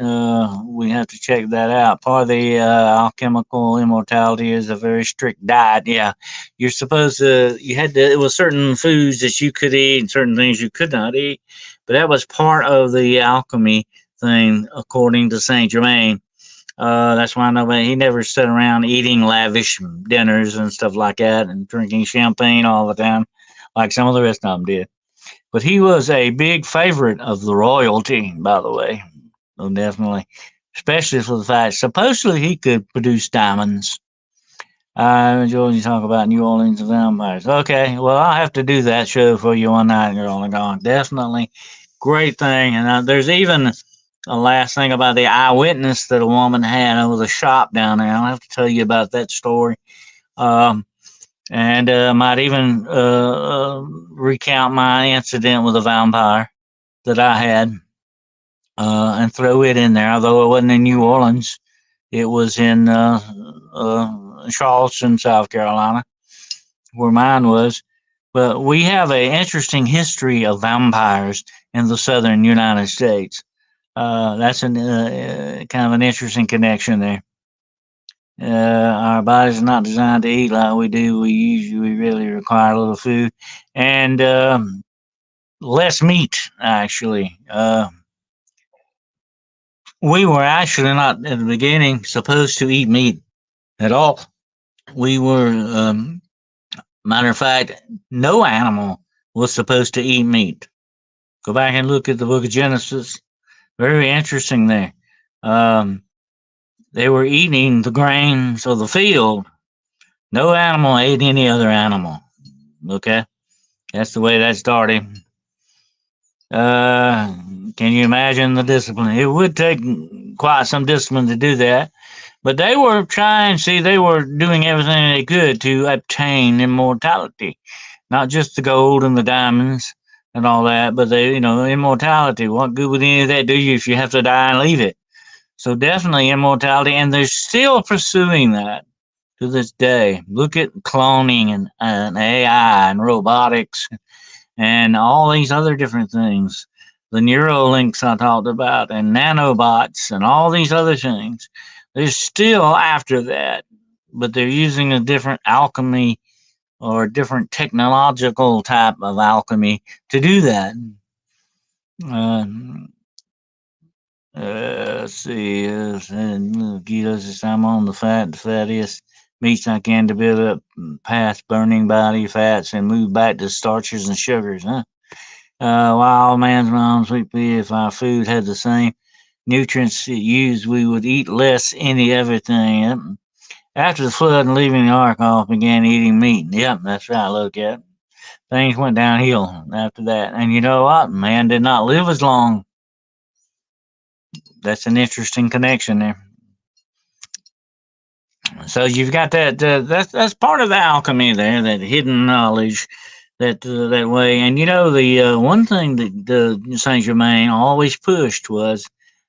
We have to check that out. Part of the alchemical immortality is a very strict diet. Yeah, you're supposed to. It was certain foods that you could eat and certain things you could not eat, but that was part of the alchemy thing, according to Saint Germain. That's why he never sat around eating lavish dinners and stuff like that and drinking champagne all the time like some of the rest of them did. But he was a big favorite of the royalty, by the way. So definitely, especially for the fact supposedly he could produce diamonds. I enjoy you talk about New Orleans vampires. Okay, well I'll have to do that show for you one night, girl. And gone. Definitely, great thing. And there's even a last thing about the eyewitness that a woman had over the shop down there. I'll have to tell you about that story. Um, and might even recount my incident with a vampire that I had and throw it in there. Although it wasn't in New Orleans, it was in Charleston, South Carolina, where mine was. But we have an interesting history of vampires in the southern United States. That's kind of an interesting connection there. Our bodies are not designed to eat like we do. We really require a little food and less meat. Actually, we were actually not at the beginning supposed to eat meat at all. We were, matter of fact, no animal was supposed to eat meat. Go back and look at the Book of Genesis. Very interesting there. They were eating the grains of the field. No animal ate any other animal. Okay, that's the way that started. Can you imagine the discipline? It would take quite some discipline to do that. But they were trying, see, they were doing everything they could to obtain immortality. Not just the gold and the diamonds and all that, but immortality. What good would any of that do you if you have to die and leave it? So definitely immortality, and they're still pursuing that to this day. Look at cloning and AI and robotics and all these other different things. The Neuralinks I talked about and nanobots and all these other things. They're still after that, but they're using a different alchemy or a different technological type of alchemy to do that. Uh, let's see. Ketos, I'm on the fattiest meats I can to build up past burning body fats and move back to starches and sugars, huh? Wild man's mom, sweet pea, if our food had the same nutrients it used, we would eat less any everything. After the flood and leaving the ark off, began eating meat. Yep, that's right, look at it. Things went downhill after that. And you know what? Man did not live as long. That's an interesting connection there. So you've got that. That's part of the alchemy there, that hidden knowledge, that way. And the one thing that Saint Germain always pushed was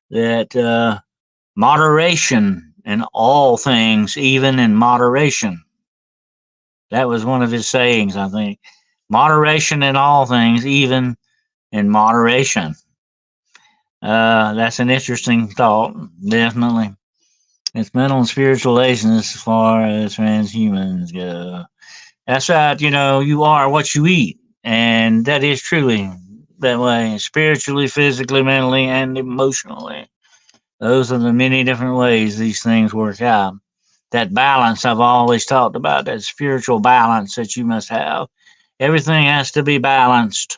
that moderation in all things, even in moderation. That was one of his sayings, I think. Moderation in all things, even in moderation. That's an interesting thought, definitely. It's mental and spiritual laziness as far as transhumans go. That's right, you are what you eat. And that is truly that way, spiritually, physically, mentally, and emotionally. Those are the many different ways these things work out. That balance I've always talked about, that spiritual balance that you must have. Everything has to be balanced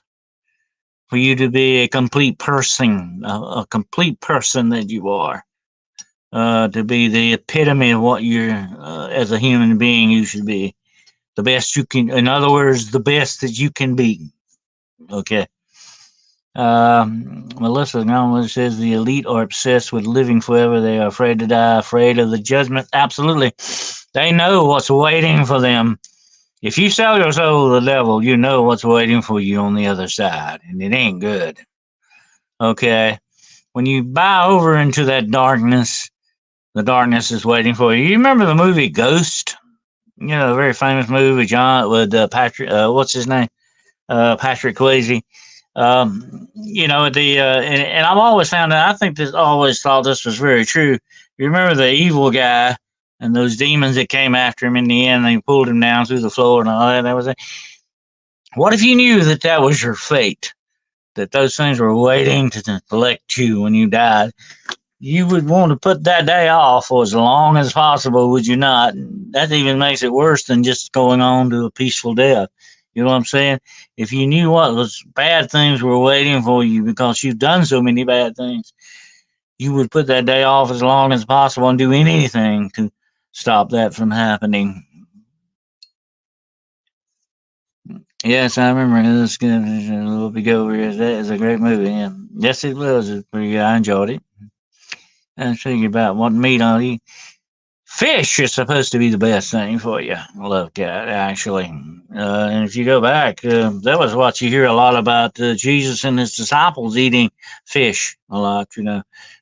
for you to be a complete person, a complete person that you are. To be the epitome of what you're, as a human being, you should be. The best you can, in other words, the best that you can be. Okay. Melissa Gomez says the elite are obsessed with living forever. They are afraid to die, afraid of the judgment. Absolutely. They know what's waiting for them. If you sell your soul to the devil, you know what's waiting for you on the other side, and it ain't good. Okay? When you buy over into that darkness, the darkness is waiting for you. You remember the movie Ghost? A very famous movie, John, with Patrick, what's his name? Patrick Swayze. And I've always found that, I think always thought this was very true. You remember the evil guy and those demons that came after him in the end, they pulled him down through the floor and all that. That was it. What if you knew that was your fate? That those things were waiting to collect you when you died? you would want to put that day off for as long as possible, would you not? That even makes it worse than just going on to a peaceful death. You know what I'm saying? If you knew what was bad things were waiting for you because you've done so many bad things, you would put that day off as long as possible and do anything to stop that from happening. Yes, I remember it was good. A little bit ago. That is a great movie. Yeah. Yes, it was. It was pretty good. I enjoyed it. I was thinking about what meat I'll eat. Fish is supposed to be the best thing for you. Look at actually, and if you go back, that was what you hear a lot about Jesus and his disciples eating fish a lot.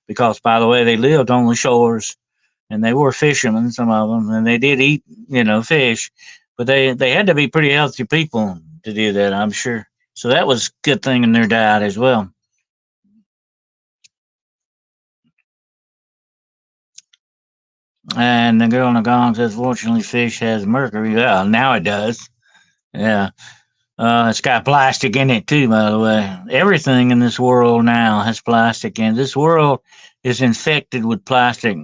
Because by the way, they lived on the shores and they were fishermen, some of them, and they did eat fish, but they had to be pretty healthy people to do that, I'm sure. So that was a good thing in their diet as well. And the girl in the gong says, fortunately, fish has mercury. Well, now it does. Yeah. It's got plastic in it too, by the way. Everything in this world now has plastic in it. This world is infected with plastic.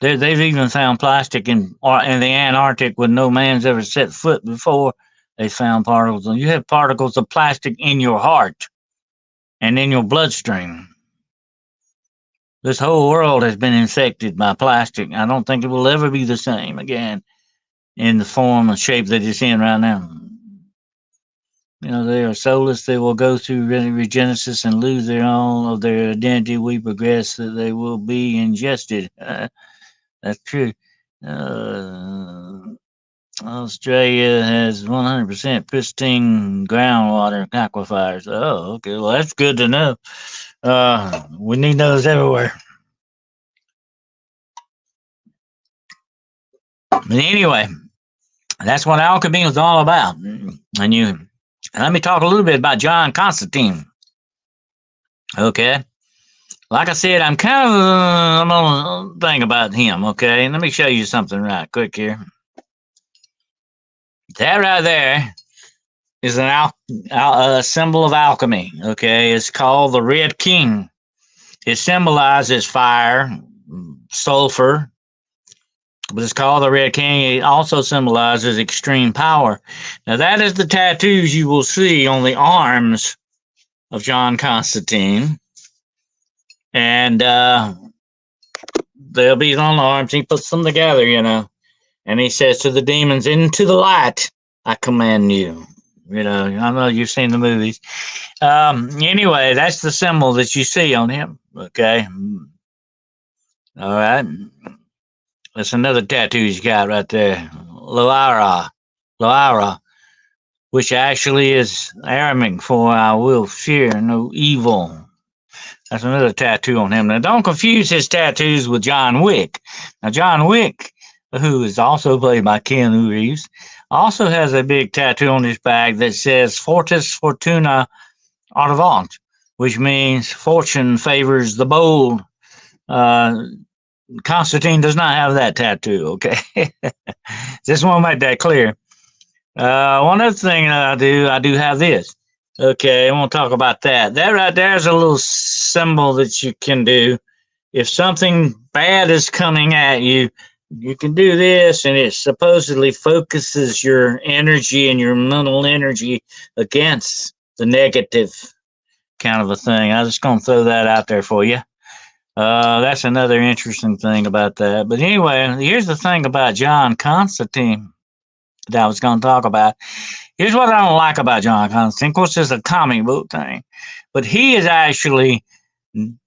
They've even found plastic in the Antarctic where no man's ever set foot before. They found particles. You have particles of plastic in your heart and in your bloodstream. This whole world has been infected by plastic. I don't think it will ever be the same again in the form and shape that it's in right now. They are soulless. They will go through regenesis and lose all of their identity. We progress that they will be ingested. That's true. Australia has 100% pristine groundwater aquifers. Oh, okay. Well, that's good to know. We need those everywhere. But anyway, that's what alchemy is all about. And let me talk a little bit about John Constantine. Okay. Like I said, I'm on a thing about him. Okay. Let me show you something right quick here. That right there is a symbol of alchemy. Okay. It's called the Red King. It symbolizes fire, sulfur, but it's called the Red King. It also symbolizes extreme power. Now, that is the tattoos you will see on the arms of John Constantine. And they'll be on the arms. He puts them together, And he says to the demons, into the light, I command you. I know you've seen the movies. Anyway, that's the symbol that you see on him. Okay. All right. That's another tattoo he's got right there. Loara, which actually is Arabic for I will fear no evil. That's another tattoo on him. Now, don't confuse his tattoos with John Wick. Now, John Wick, who is also played by Keanu Reeves, also has a big tattoo on his back that says Fortis Fortuna Audavant, which means fortune favors the bold. Constantine does not have that tattoo, okay? Just want to make that clear. One other thing that I do have this. Okay, I want to talk about that. That right there is a little symbol that you can do. If something bad is coming at you, you can do this, and it supposedly focuses your energy and your mental energy against the negative kind of a thing. I'm just going to throw that out there for you. That's another interesting thing about that. But anyway, here's the thing about John Constantine that I was going to talk about. Here's what I don't like about John Constantine. Of course, it's a comic book thing, but he is actually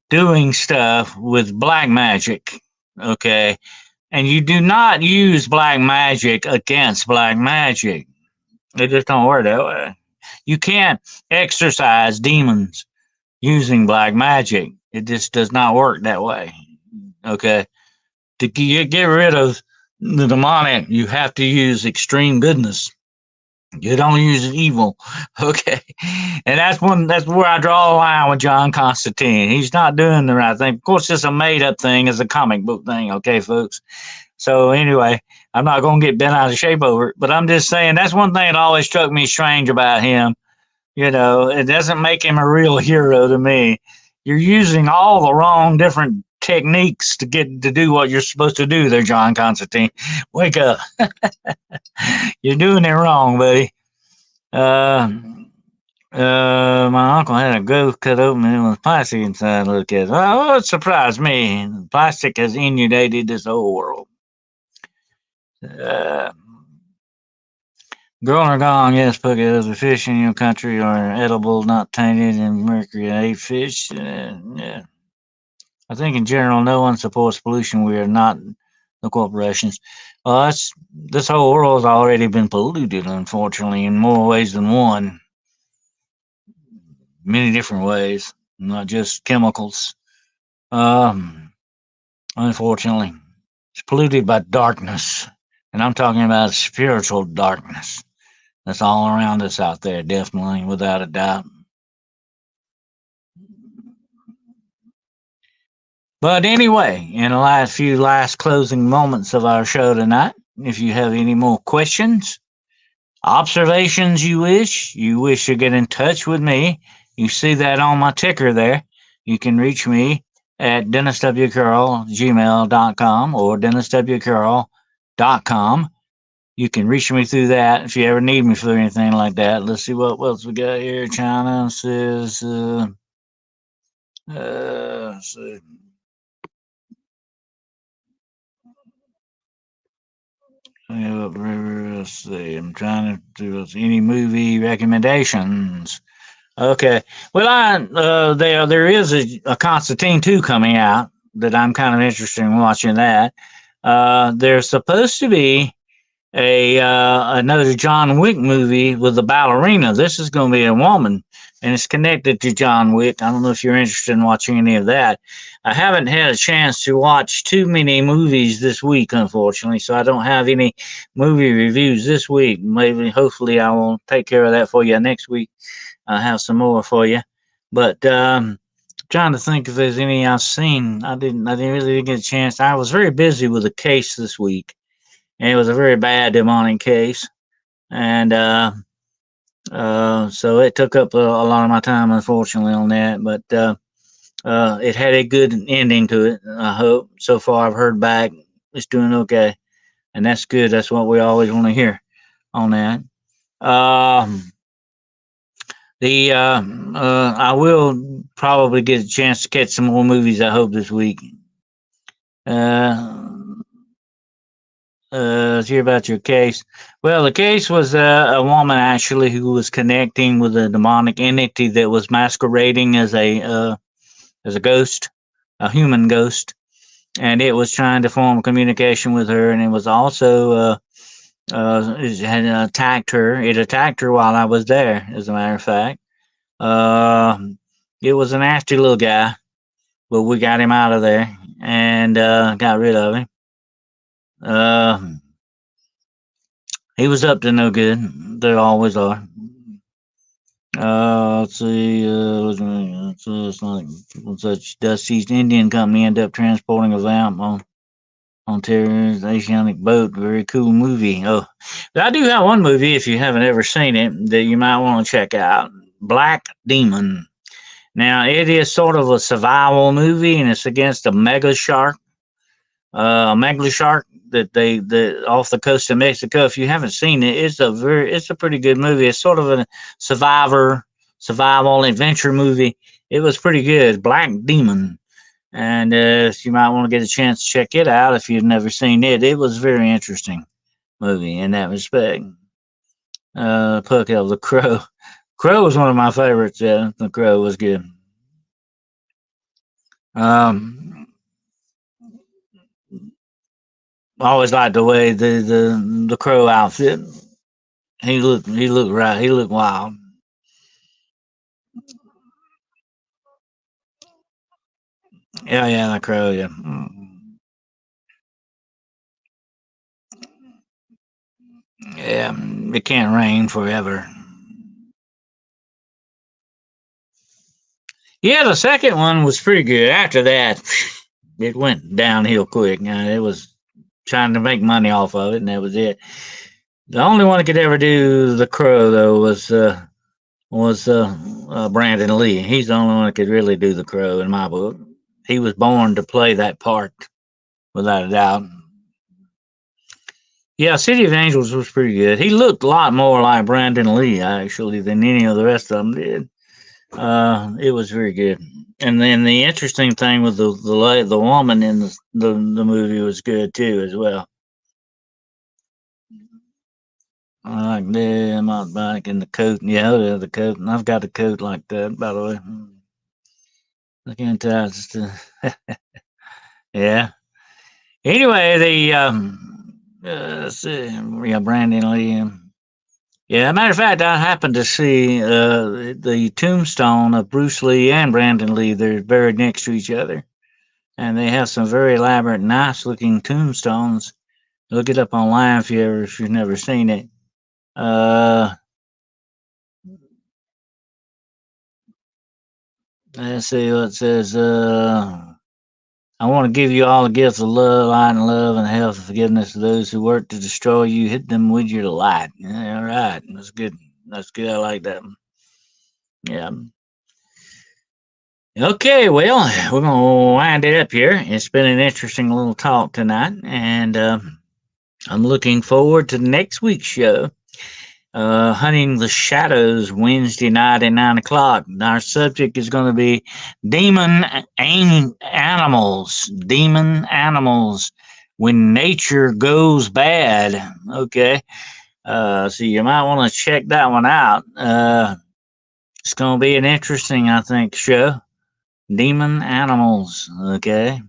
doing stuff with black magic, okay? And you do not use black magic against black magic. It just don't work that way. You can't exorcise demons using black magic. It just does not work that way, okay? To get rid of the demonic, you have to use extreme goodness. You don't use evil, okay? And that's where I draw the line with John Constantine. He's not doing the right thing. Of course, it's a made-up thing. It's a comic book thing, okay, folks? So anyway, I'm not going to get bent out of shape over it, but I'm just saying that's one thing that always struck me strange about him. It doesn't make him a real hero to me. You're using all the wrong different techniques to get to do what you're supposed to do there, John Constantine. Wake up. You're doing it wrong, buddy. Uh, my uncle had a ghost cut open and it was plastic inside. Look at it. Oh, it surprised me. Plastic has inundated this whole world. Uh, Grown or gone, yes, Puggy. The fish in your country are edible, not tainted in mercury. I ate fish. Yeah. I think in general, no one supports pollution. We are not the corporations. Well, this whole world has already been polluted, unfortunately, in more ways than one. Many different ways, not just chemicals. Unfortunately, it's polluted by darkness, and I'm talking about spiritual darkness. That's all around us out there, definitely, without a doubt. But anyway, in the last closing moments of our show tonight, if you have any more questions, observations you wish to get in touch with me, you see that on my ticker there. You can reach me at denniswcurl@gmail.com or denniswcurl.com. You can reach me through that if you ever need me for anything like that. Let's see what else we got here. China says, let's see. Let's see. I'm trying to do any movie recommendations. Okay. Well, there is a Constantine 2 coming out that I'm kind of interested in watching that. There's supposed to be another John Wick movie with a ballerina. This is going to be a woman, and it's connected to John Wick. I don't know if you're interested in watching any of that. I haven't had a chance to watch too many movies this week, unfortunately, so I don't have any movie reviews this week. Maybe, hopefully, I will take care of that for you next week. I'll have some more for you, but trying to think if there's any I've seen. I didn't really get a chance. I was very busy with a case this week, and it was a very bad demonic case, and so it took up a lot of my time, unfortunately, on that. But it had a good ending to it. I hope. So far, I've heard back. It's doing okay, and that's good. That's what we always want to hear on that. Um, I will probably get a chance to catch some more movies. I hope this week. Uh, let's hear about your case. Well, the case was a woman actually who was connecting with a demonic entity that was masquerading as a ghost, a human ghost, and it was trying to form communication with her, and it was also it had attacked her. It attacked her while I was there, as a matter of fact. Uh, it was a nasty little guy, but we got him out of there and got rid of him. Uh, he was up to no good. They always are. Let's see. It's like such Dust East Indian Company ended up transporting a vamp on terrorist Asiatic boat. Very cool movie. Oh, but I do have one movie if you haven't ever seen it that you might want to check out. Black Demon. Now it is sort of a survival movie, and it's against a mega shark, a megalo shark that off the coast of Mexico. If you haven't seen it, it's a pretty good movie. It's sort of a survival adventure movie. It was pretty good. Black Demon, and you might want to get a chance to check it out if you've never seen it. It was a very interesting movie in that respect. Puck of the Crow. Crow was one of my favorites. Yeah, the Crow was good. Um, I always liked the way the Crow outfit. He looked right. He looked wild. Yeah, yeah, the Crow. Yeah, yeah. It can't rain forever. Yeah, the second one was pretty good. After that, it went downhill quick. It was trying to make money off of it, and that was it. The only one that could ever do the Crow though was Brandon Lee. He's the only one that could really do the Crow in my book. He was born to play that part, without a doubt. Yeah, City of Angels was pretty good. He looked a lot more like Brandon Lee actually than any of the rest of them did. It was very good. And then the interesting thing with the woman in the movie was good too as well. I like them out back in the coat. Yeah, the coat. And I've got a coat like that, by the way. I can't tell. Just, yeah. Anyway, let's see. Yeah, Brandon Lee. Yeah, matter of fact, I happened to see the tombstone of Bruce Lee and Brandon Lee. They're buried next to each other, and they have some very elaborate, nice-looking tombstones. Look it up online if you've never seen it. Let's see what it says. I want to give you all the gifts of love, light, and love, and health and forgiveness to those who work to destroy you. Hit them with your light. Yeah, all right. That's good. That's good. I like that. Yeah. Okay, well, we're going to wind it up here. It's been an interesting little talk tonight, and I'm looking forward to next week's show. Hunting the Shadows Wednesday night at 9 o'clock. Our subject is going to be demon animals. Demon animals when nature goes bad. Okay. So you might want to check that one out. It's going to be an interesting, I think, show. Demon animals. Okay.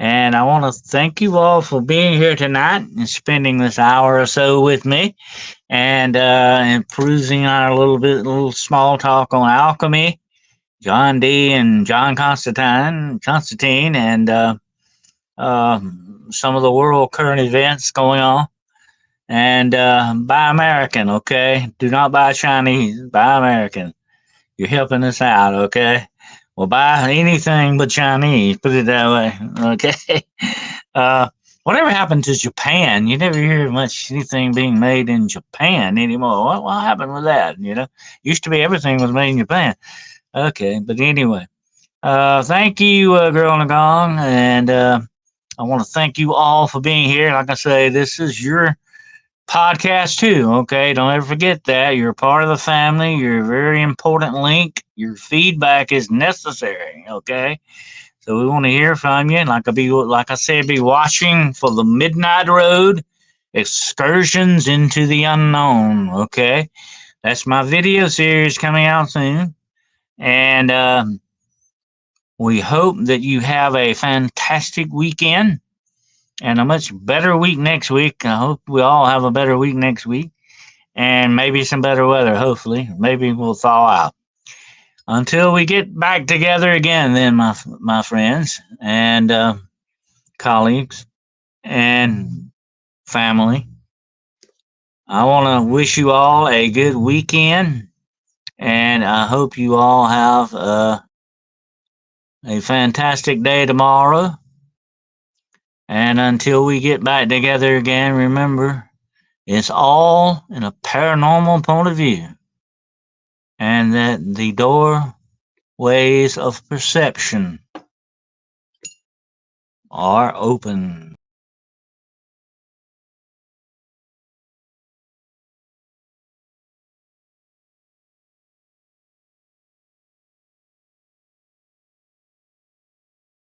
And I want to thank you all for being here tonight and spending this hour or so with me and perusing our little small talk on alchemy, John D. and John Constantine, and some of the world current events going on. And buy American, okay? Do not buy Chinese. Buy American. You're helping us out, okay? Well, buy anything but Chinese. Put it that way, okay? Whatever happened to Japan? You never hear much anything being made in Japan anymore. What happened with that? Used to be everything was made in Japan. Okay, but anyway, thank you, Girl on the Gong, and I want to thank you all for being here. Like I say, this is your podcast too. Okay, don't ever forget that you're a part of the family. You're a very important link. Your feedback is necessary. Okay. So we want to hear from you. Like I said, be watching for the Midnight Road Excursions into the Unknown. Okay, that's my video series coming out soon, and we hope that you have a fantastic weekend and a much better week next week. I hope we all have a better week next week, and maybe some better weather. Hopefully, maybe we'll thaw out. Until we get back together again, then, my friends and colleagues and family, I want to wish you all a good weekend, and I hope you all have a fantastic day tomorrow. And until we get back together again, remember, it's all in a paranormal point of view, and that the doorways of perception are open.